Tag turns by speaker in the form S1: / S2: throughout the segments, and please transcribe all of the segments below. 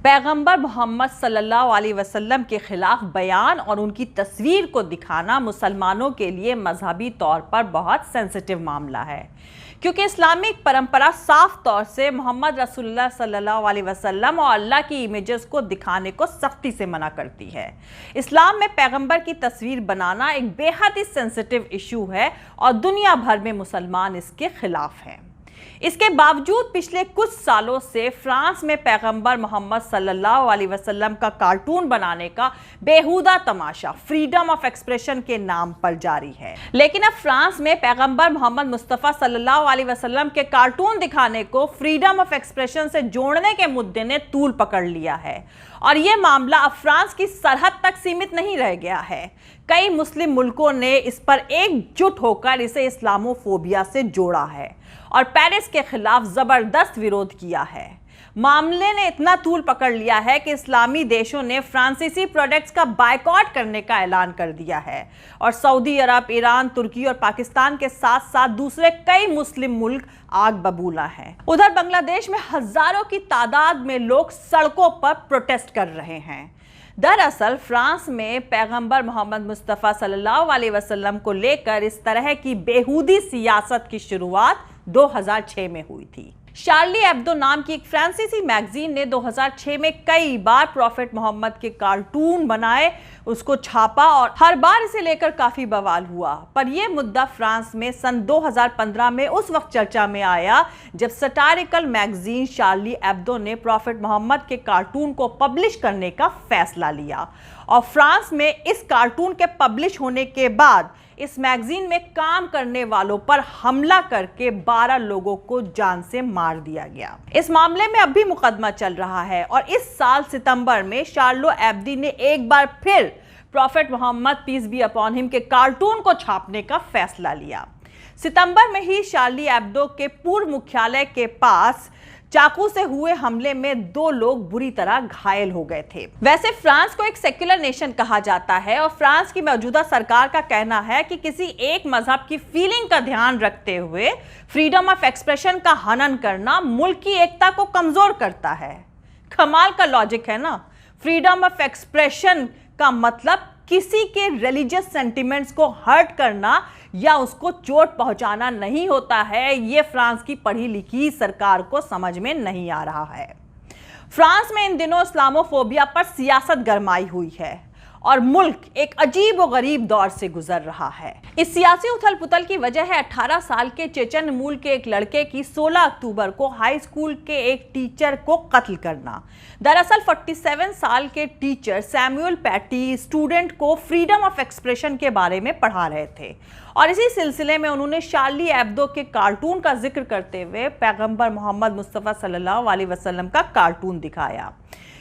S1: पैगंबर मोहम्मद सल्लल्लाहु अलैहि वसल्लम के खिलाफ बयान और उनकी तस्वीर को दिखाना मुसलमानों के लिए मजहबी तौर पर बहुत सेंसिटिव मामला है, क्योंकि इस्लामिक परंपरा साफ तौर से मोहम्मद रसूलुल्लाह सल्लल्लाहु अलैहि वसल्लम और अल्लाह की इमेजेस को दिखाने को सख्ती से मना करती है। इस्लाम में पैगंबर की तस्वीर बनाना एक बेहद ही सेंसिटिव इशू है और दुनिया भर में मुसलमान इसके खिलाफ हैं। इसके बावजूद पिछले कुछ सालों से फ्रांस में पैगंबर मोहम्मद सल्लल्लाहु अलैहि वसल्लम का कार्टून बनाने का बेहुदा तमाशा फ्रीडम ऑफ एक्सप्रेशन के नाम पर जारी है। लेकिन अब फ्रांस में पैगंबर मोहम्मद मुस्तफ़ा सल्लल्लाहु अलैहि वसल्लम के कार्टून दिखाने को फ्रीडम ऑफ एक्सप्रेशन से जोड़ने के मुद्दे ने तूल पकड़ लिया है और यह मामला अब फ्रांस की सरहद तक सीमित नहीं रह गया है। कई मुस्लिम मुल्कों ने इस पर एकजुट होकर इसे इस्लामोफोबिया से जोड़ा है और पेरिस के खिलाफ जबरदस्त विरोध किया है। मामले ने इतना तूल पकड़ लिया है कि इस्लामी देशों ने फ्रांसीसी प्रोडक्ट्स का बायकॉट करने का ऐलान कर दिया है और सऊदी अरब, ईरान, तुर्की और पाकिस्तान के साथ साथ दूसरे कई मुस्लिम मुल्क आग बबूला हैं। उधर बांग्लादेश में हजारों की तादाद में लोग सड़कों पर प्रोटेस्ट कर रहे हैं। दरअसल फ्रांस में पैगंबर मोहम्मद मुस्तफ़ा सल्लल्लाहु अलैहि वसल्लम को लेकर इस तरह की बेहुदी सियासत की शुरुआत 2006 में हुई थी। शार्ली एब्दो नाम की एक फ्रांसीसी मैगजीन ने 2006 में कई बार प्रॉफेट मोहम्मद के कार्टून बनाए, उसको छापा और हर बार इसे लेकर काफी बवाल हुआ। पर यह मुद्दा फ्रांस में सन 2015 में उस वक्त चर्चा में आया जब सटारिकल मैगजीन शार्ली एब्दो ने प्रॉफेट मोहम्मद के कार्टून को पब्लिश करने का फैसला लिया और फ्रांस में इस कार्टून के पब्लिश होने के बाद इस मैगजीन में काम करने वालों पर हमला करके 12 लोगों को जान से मार दिया गया। इस मामले में अब भी मुकदमा चल रहा है और इस साल सितंबर में शार्लो एब्दी ने एक बार फिर prophet Muhammad peace be upon him के कार्टून को छापने का फैसला लिया। सितंबर में ही शार्ली एब्दो के पूर्व मुख्यालय के पास चाकू से हुए हमले में 2 लोग बुरी तरह घायल हो गए थे। वैसे फ्रांस को एक सेक्युलर नेशन कहा जाता है और फ्रांस की मौजूदा सरकार का कहना है कि किसी एक मजहब की फीलिंग का ध्यान रखते हुए फ्रीडम ऑफ एक्सप्रेशन का हनन करना मुल्क की एकता को कमजोर करता है। कमाल का लॉजिक है ना। फ्रीडम ऑफ एक्सप्रेशन का मतलब किसी के रिलीजियस सेंटिमेंट्स को हर्ट करना या उसको चोट पहुंचाना नहीं होता है। यह फ्रांस की पढ़ी लिखी सरकार को समझ में नहीं आ रहा है। फ्रांस में इन दिनों इस्लामोफोबिया पर सियासत गरमाई हुई है और मुल्क एक अजीब व गरीब दौर से गुजर रहा है। इस सियासी उथल पुथल की वजह है 18 साल के चेचन मूल के एक लड़के की 16 अक्टूबर को हाई स्कूल के एक टीचर को कत्ल करना। दरअसल 47 साल के टीचर सैमुअल पैटी स्टूडेंट को फ्रीडम ऑफ एक्सप्रेशन के बारे में पढ़ा रहे थे और इसी सिलसिले में उन्होंने शार्ली एब्दो के कार्टून का जिक्र करते हुए पैगंबर मोहम्मद मुस्तफ़ा सल्लल्लाहु अलैहि वसल्लम का कार्टून दिखाया,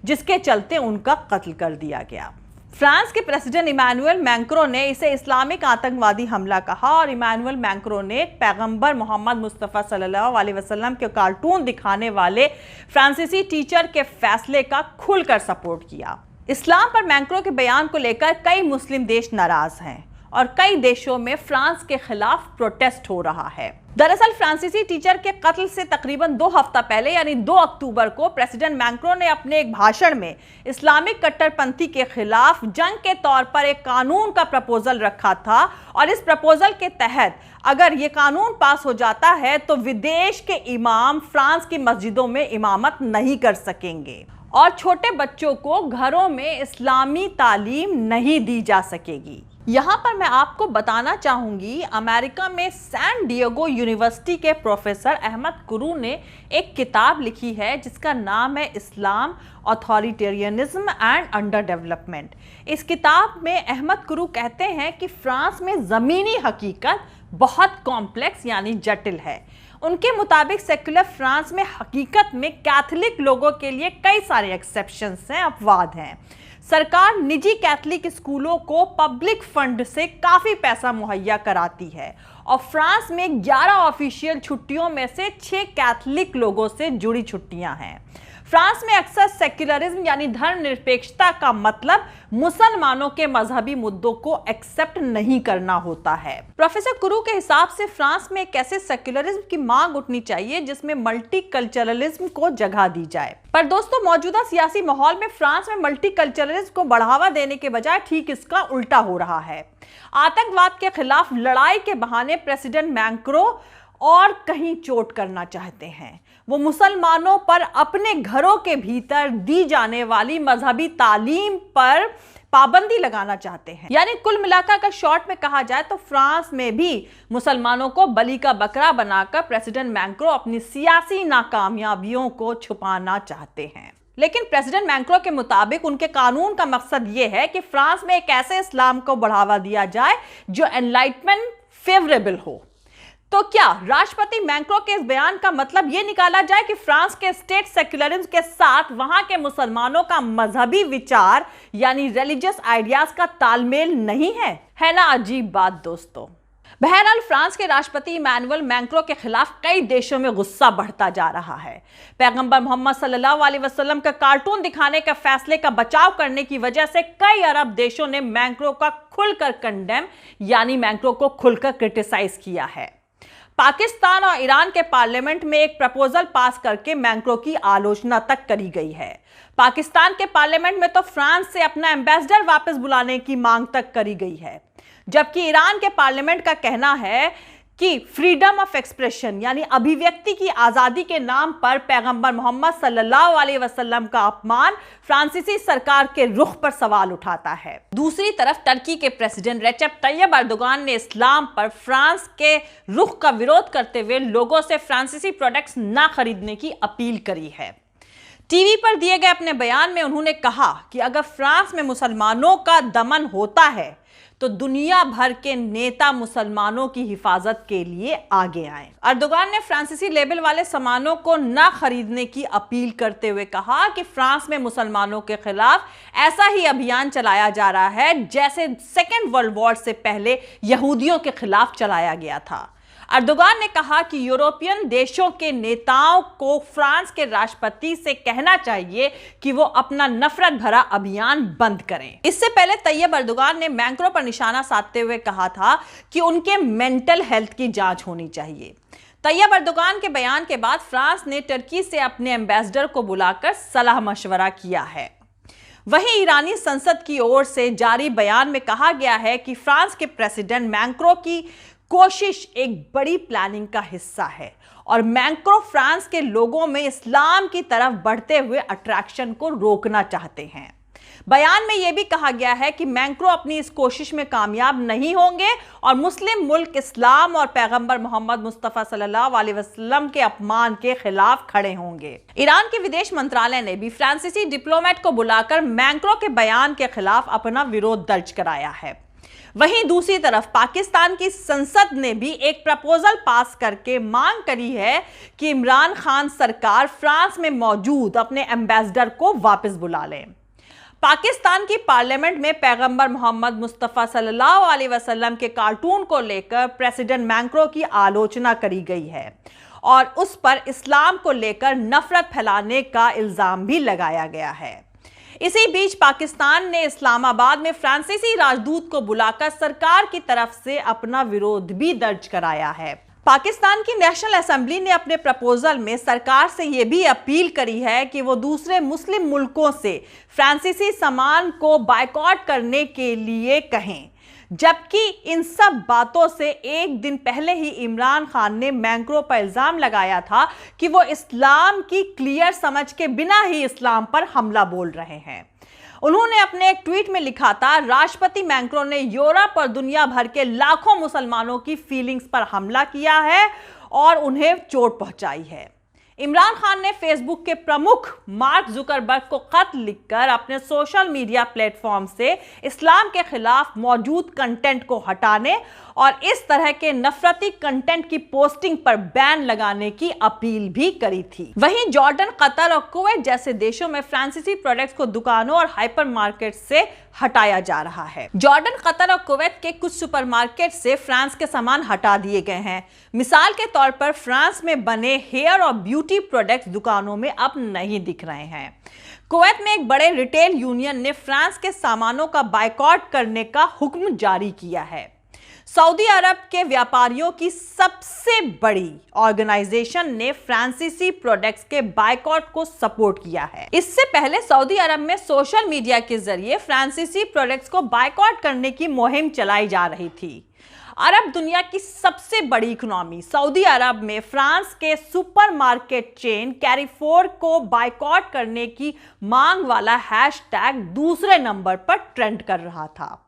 S1: जिसके चलते उनका कत्ल कर दिया गया। फ्रांस के प्रेसिडेंट इमैनुअल मैक्रों ने इसे इस्लामिक आतंकवादी हमला कहा और इमैनुअल मैक्रों ने पैगंबर मोहम्मद मुस्तफ़ा सल्लल्लाहु अलैहि वसल्लम के कार्टून दिखाने वाले फ्रांसीसी टीचर के फैसले का खुलकर सपोर्ट किया। इस्लाम पर मैक्रों के बयान को लेकर कई मुस्लिम देश नाराज हैं और कई देशों में फ्रांस के खिलाफ प्रोटेस्ट हो रहा है। दरअसल फ्रांसीसी टीचर के कत्ल से तकरीबन 2 हफ्ता पहले यानी 2 अक्टूबर को प्रेसिडेंट मैक्रों ने अपने एक भाषण में इस्लामिक कट्टरपंथी के खिलाफ जंग के तौर पर एक कानून का प्रपोजल रखा था और इस प्रपोजल के तहत अगर ये कानून पास हो जाता है तो विदेश के इमाम फ्रांस की मस्जिदों में इमामत नहीं कर सकेंगे और छोटे बच्चों को घरों में इस्लामी तालीम नहीं दी जा सकेगी। यहाँ पर मैं आपको बताना चाहूंगी, अमेरिका में सैन डिएगो यूनिवर्सिटी के प्रोफेसर अहमद कुरू ने एक किताब लिखी है जिसका नाम है इस्लाम, ऑथोरिटेरियनिज्म एंड अंडर डेवलपमेंट। इस किताब में अहमद कुरू कहते हैं कि फ्रांस में ज़मीनी हकीकत बहुत कॉम्प्लेक्स यानी जटिल है। उनके मुताबिक सेक्युलर फ्रांस में हकीकत में कैथोलिक लोगों के लिए कई सारे एक्सेप्शंस हैं, अपवाद हैं। सरकार निजी कैथोलिक स्कूलों को पब्लिक फंड से काफ़ी पैसा मुहैया कराती है और फ्रांस में 11 ऑफिशियल छुट्टियों में से 6 कैथोलिक लोगों से जुड़ी छुट्टियां हैं। फ्रांस में अक्सर सेक्युलरिज्म यानी धर्मनिरपेक्षता का मतलब मुसलमानों के मजहबी मुद्दों को एक्सेप्ट नहीं करना होता है। प्रोफेसर कुरू के हिसाब से फ्रांस में एक ऐसे सेक्युलरिज्म की मांग उठनी चाहिए जिसमें मल्टीकल्चरलिज्म को जगह दी जाए। पर दोस्तों, मौजूदा सियासी माहौल में फ्रांस में मल्टीकल्चरलिज्म को बढ़ावा देने के बजाय ठीक इसका उल्टा हो रहा है। आतंकवाद के खिलाफ लड़ाई के बहाने प्रेसिडेंट मैक्रों और कहीं चोट करना चाहते हैं। वो मुसलमानों पर अपने घरों के भीतर दी जाने वाली मजहबी तालीम पर पाबंदी लगाना चाहते हैं। यानी कुल मिलाकर अगर शॉर्ट में कहा जाए तो फ्रांस में भी मुसलमानों को बलि का बकरा बनाकर प्रेसिडेंट मैक्रों अपनी सियासी नाकामयाबियों को छुपाना चाहते हैं। लेकिन प्रेसिडेंट मैक्रों के मुताबिक उनके कानून का मकसद यह है कि फ्रांस में एक ऐसे इस्लाम को बढ़ावा दिया जाए जो एनलाइटमेंट फेवरेबल हो। तो क्या राष्ट्रपति मैक्रों के इस बयान का मतलब यह निकाला जाए कि फ्रांस के स्टेट सेक्युलरिज्म के साथ वहां के मुसलमानों का मजहबी विचार यानी रिलीजियस आइडियाज का तालमेल नहीं है ना अजीब बात दोस्तों। बहरहाल फ्रांस के राष्ट्रपति इमैनुअल मैक्रों के खिलाफ कई देशों में गुस्सा बढ़ता जा रहा है। पैगंबर मोहम्मद सल्लल्लाहु अलैहि वसल्लम का कार्टून दिखाने के फैसले का बचाव करने की वजह से कई अरब देशों ने मैक्रों का खुलकर कंडेम यानी मैक्रों को खुलकर क्रिटिसाइज किया है। पाकिस्तान और ईरान के पार्लियामेंट में एक प्रपोजल पास करके मैक्रों की आलोचना तक करी गई है। पाकिस्तान के पार्लियामेंट में तो फ्रांस से अपना एम्बेसडर वापस बुलाने की मांग तक करी गई है, जबकि ईरान के पार्लियामेंट का कहना है कि फ्रीडम ऑफ एक्सप्रेशन यानी अभिव्यक्ति की आजादी के नाम पर पैगंबर मोहम्मद सल्लल्लाहु अलैहि वसल्लम का अपमान फ्रांसीसी सरकार के रुख पर सवाल उठाता है। दूसरी तरफ टर्की के प्रेसिडेंट रेसेप तैयब अर्दोगान ने इस्लाम पर फ्रांस के रुख का विरोध करते हुए लोगों से फ्रांसीसी प्रोडक्ट्स ना खरीदने की अपील करी है। टीवी पर दिए गए अपने बयान में उन्होंने कहा कि अगर फ्रांस में मुसलमानों का दमन होता है तो दुनिया भर के नेता मुसलमानों की हिफाजत के लिए आगे आए। अर्दोगान ने फ्रांसीसी लेबल वाले सामानों को न खरीदने की अपील करते हुए कहा कि फ्रांस में मुसलमानों के खिलाफ ऐसा ही अभियान चलाया जा रहा है जैसे सेकेंड वर्ल्ड वॉर से पहले यहूदियों के खिलाफ चलाया गया था। अर्दोगान ने कहा कि यूरोपियन देशों के नेताओं को फ्रांस के राष्ट्रपति से कहना चाहिए कि वो अपना नफरत भरा अभियान बंद करें। इससे पहले तैयब अर्दोगान ने मैक्रों पर निशाना साधते हुए कहा था कि उनके मेंटल हेल्थ की जांच होनी चाहिए। तैयब अर्दोगान के बयान के बाद फ्रांस ने टर्की से अपने एम्बेसडर को बुलाकर सलाह मशवरा किया है। वहीं ईरानी संसद की ओर से जारी बयान में कहा गया है कि फ्रांस के प्रेसिडेंट मैक्रों की कोशिश एक बड़ी प्लानिंग का हिस्सा है और मैक्रों फ्रांस के लोगों में इस्लाम की तरफ बढ़ते हुए अट्रैक्शन को रोकना चाहते हैं। बयान में यह भी कहा गया है कि मैक्रों अपनी इस कोशिश में कामयाब नहीं होंगे और मुस्लिम मुल्क इस्लाम और पैगंबर मोहम्मद मुस्तफा सल्लल्लाहु अलैहि वसल्लम के अपमान के खिलाफ खड़े होंगे। ईरान के विदेश मंत्रालय ने भी फ्रांसीसी डिप्लोमेट को बुलाकर मैक्रों के बयान के खिलाफ अपना विरोध दर्ज कराया है। वहीं दूसरी तरफ पाकिस्तान की संसद ने भी एक प्रपोजल पास करके मांग करी है कि इमरान खान सरकार फ्रांस में मौजूद अपने एम्बेसडर को वापस बुला ले। पाकिस्तान की पार्लियामेंट में पैगंबर मोहम्मद मुस्तफा सल्लल्लाहु अलैहि वसल्लम के कार्टून को लेकर प्रेसिडेंट मैक्रों की आलोचना करी गई है और उस पर इस्लाम को लेकर नफरत फैलाने का इल्जाम भी लगाया गया है। इसी बीच पाकिस्तान ने इस्लामाबाद में फ्रांसीसी राजदूत को बुलाकर सरकार की तरफ से अपना विरोध भी दर्ज कराया है। पाकिस्तान की नेशनल असेंबली ने अपने प्रपोजल में सरकार से यह भी अपील करी है कि वो दूसरे मुस्लिम मुल्कों से फ्रांसीसी सामान को बायकॉट करने के लिए कहें, जबकि इन सब बातों से एक दिन पहले ही इमरान खान ने मैक्रों पर इल्जाम लगाया था कि वो इस्लाम की क्लियर समझ के बिना ही इस्लाम पर हमला बोल रहे हैं। उन्होंने अपने एक ट्वीट में लिखा था, राष्ट्रपति मैक्रों ने यूरोप और दुनिया भर के लाखों मुसलमानों की फीलिंग्स पर हमला किया है और उन्हें चोट पहुंचाई है। इमरान खान ने फेसबुक के प्रमुख मार्क जुकरबर्ग को खत लिखकर अपने सोशल मीडिया प्लेटफॉर्म से इस्लाम के खिलाफ मौजूद कंटेंट को हटाने और इस तरह के नफरती कंटेंट की पोस्टिंग पर बैन लगाने की अपील भी करी थी। वहीं जॉर्डन, कतर और कुवैत जैसे देशों में फ्रांसीसी प्रोडक्ट्स को दुकानों और हाइपरमार्केट से हटाया जा रहा है। जॉर्डन, कतर और कुवैत के कुछ सुपरमार्केट से फ्रांस के सामान हटा दिए गए हैं। मिसाल के तौर पर फ्रांस में बने हेयर और ब्यूटी ब्यूटी प्रोडक्ट्स दुकानों में अब नहीं दिख रहे हैं। कुवैत में एक बड़े रिटेल यूनियन ने फ्रांस के सामानों का बायकॉट करने का हुक्म जारी किया है। सऊदी अरब के व्यापारियों की सबसे बड़ी ऑर्गेनाइजेशन ने फ्रांसीसी प्रोडक्ट्स के बायकॉट को सपोर्ट किया है। इससे पहले सऊदी अरब में सोशल मीडिया के जरिए फ्रांसीसी प्रोडक्ट्स को बायकॉट करने की मुहिम चलाई जा रही थी। अरब दुनिया की सबसे बड़ी इकोनॉमी सऊदी अरब में फ्रांस के सुपरमार्केट चेन कैरिफोर को बायकॉट करने की मांग वाला हैशटैग दूसरे नंबर पर ट्रेंड कर रहा था।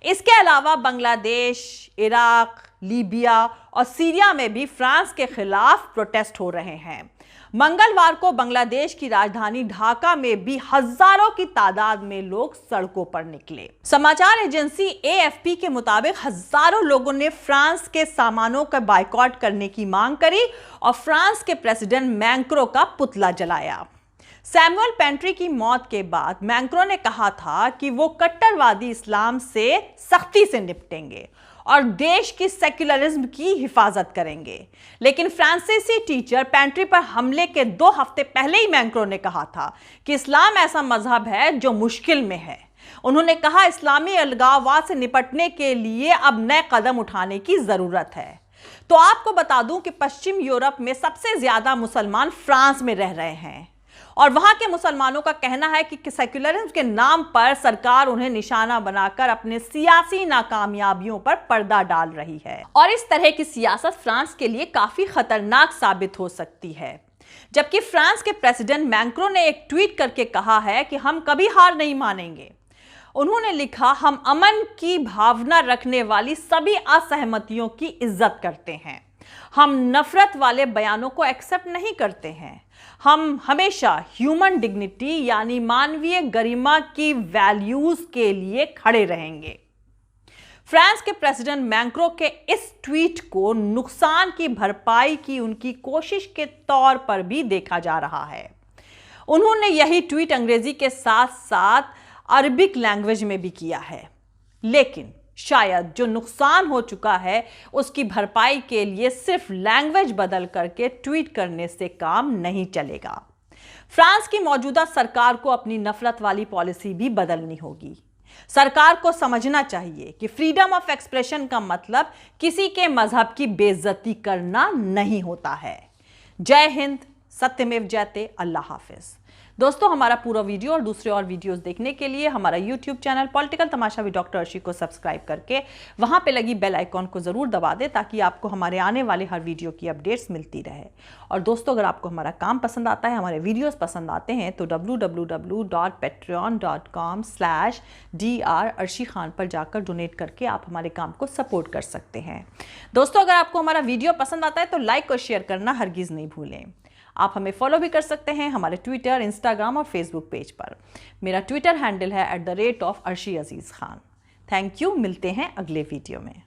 S1: इसके अलावा बांग्लादेश, इराक, लीबिया और सीरिया में भी फ्रांस के खिलाफ प्रोटेस्ट हो रहे हैं। मंगलवार को बांग्लादेश की राजधानी ढाका में भी हजारों की तादाद में लोग सड़कों पर निकले। समाचार एजेंसी AFP के मुताबिक हजारों लोगों ने फ्रांस के सामानों का बायकॉट करने की मांग करी और फ्रांस के प्रेसिडेंट मैक्रों का पुतला जलाया। सैमुअल पेंट्री की मौत के बाद मैक्रों ने कहा था कि वो कट्टरवादी इस्लाम से सख्ती से निपटेंगे और देश की सेक्युलरिज्म की हिफाजत करेंगे। लेकिन फ्रांसीसी टीचर पेंट्री पर हमले के 2 हफ्ते पहले ही मैक्रों ने कहा था कि इस्लाम ऐसा मजहब है जो मुश्किल में है। उन्होंने कहा इस्लामी अलगाववाद से निपटने के लिए अब नए कदम उठाने की जरूरत है। तो आपको बता दूं कि पश्चिम यूरोप में सबसे ज्यादा मुसलमान फ्रांस में रह रहे हैं और वहां के मुसलमानों का कहना है कि सेक्युलरिज्म के नाम पर सरकार उन्हें निशाना बनाकर अपने सियासी नाकामयाबियों पर पर्दा डाल रही है और इस तरह की सियासत फ्रांस के लिए काफी खतरनाक साबित हो सकती है। जबकि फ्रांस के प्रेसिडेंट मैक्रों ने एक ट्वीट करके कहा है कि हम कभी हार नहीं मानेंगे। उन्होंने लिखा, हम अमन की भावना रखने वाली सभी असहमतियों की इज्जत करते हैं। हम नफरत वाले बयानों को एक्सेप्ट नहीं करते हैं। हम हमेशा ह्यूमन डिग्निटी यानी मानवीय गरिमा की वैल्यूज के लिए खड़े रहेंगे। फ्रांस के प्रेसिडेंट मैक्रों के इस ट्वीट को नुकसान की भरपाई की उनकी कोशिश के तौर पर भी देखा जा रहा है। उन्होंने यही ट्वीट अंग्रेजी के साथ साथ अरबिक लैंग्वेज में भी किया है, लेकिन शायद जो नुकसान हो चुका है उसकी भरपाई के लिए सिर्फ लैंग्वेज बदल करके ट्वीट करने से काम नहीं चलेगा। फ्रांस की मौजूदा सरकार को अपनी नफरत वाली पॉलिसी भी बदलनी होगी। सरकार को समझना चाहिए कि फ्रीडम ऑफ एक्सप्रेशन का मतलब किसी के मजहब की बेइज्जती करना नहीं होता है। जय हिंद, सत्यमेव जयते, अल्लाह हाफिज। दोस्तों, हमारा पूरा वीडियो और दूसरे और वीडियोस देखने के लिए हमारा YouTube channel political Tamasha with doctor Arshi को सब्सक्राइब करके वहां पे लगी बेल आइकॉन को ज़रूर दबा दें ताकि आपको हमारे आने वाले हर वीडियो की अपडेट्स मिलती रहे। और दोस्तों, अगर आपको हमारा काम पसंद आता है, हमारे वीडियोस पसंद आते हैं तो www.patreon.com/dr अर्शी खान पर जाकर डोनेट करके आप हमारे काम को सपोर्ट कर सकते हैं। दोस्तों, अगर आपको हमारा वीडियो पसंद आता है तो लाइक और शेयर करना हरगिज़ नहीं भूलें। आप हमें फॉलो भी कर सकते हैं हमारे ट्विटर, इंस्टाग्राम और फेसबुक पेज पर। मेरा ट्विटर हैंडल है @arshi_aziz Khan। Thank you. मिलते हैं अगले वीडियो में।